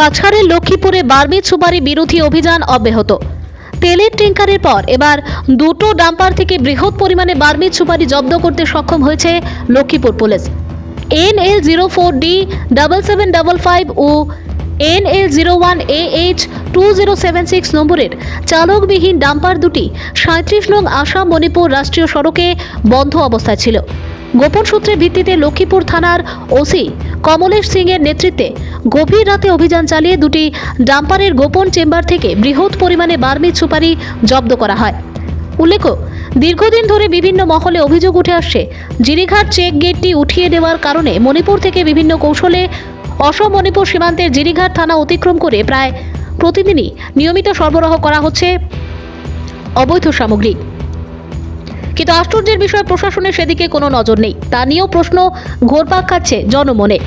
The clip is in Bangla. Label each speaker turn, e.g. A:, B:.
A: কাছাড়ের লক্ষ্মীপুরে বার্মিজ সুপারি বিরোধী অভিযান অব্যাহত। তেলের ট্যাঙ্কারের পর এবার দুটো ডাম্পার থেকে বৃহৎ পরিমাণে বার্মিজ সুপারি জব্দ করতে সক্ষম হয়েছে লক্ষ্মীপুর পুলিশ। NL04D 7755 ও NL01AH 2076 নম্বরের চালকবিহীন ডাম্পার দুটি 37 নং আসাম মণিপুর রাষ্ট্রীয় সড়কে বন্ধ অবস্থায় ছিল। গোপন সূত্রের ভিত্তিতে লক্ষ্মীপুর থানার ওসি কমলেশ সিং এর নেতৃত্বে গভীর রাতে অভিযান চালিয়ে দুটি ডাম্পারের গোপন চেম্বার থেকে বৃহৎ পরিমাণে বার্মিজ সুপারি জব্দ করা হয়। উল্লেখ্য, দীর্ঘদিন ধরে বিভিন্ন মহলে অভিযোগ উঠে আসছে, জিরিঘাট চেক গেটটি উঠিয়ে দেওয়ার কারণে মণিপুর থেকে বিভিন্ন কৌশলে অসম মণিপুর সীমান্তের জিরিঘাট থানা অতিক্রম করে প্রায় প্রতিদিনই নিয়মিত সরবরাহ করা হচ্ছে অবৈধ সামগ্রী। কিন্তু আশ্চর্যের বিষয়, প্রশাসনের সেদিকে কোনো নজর নেই। তা নিয়েও প্রশ্ন ঘুরপাক খাচ্ছে জনমনে।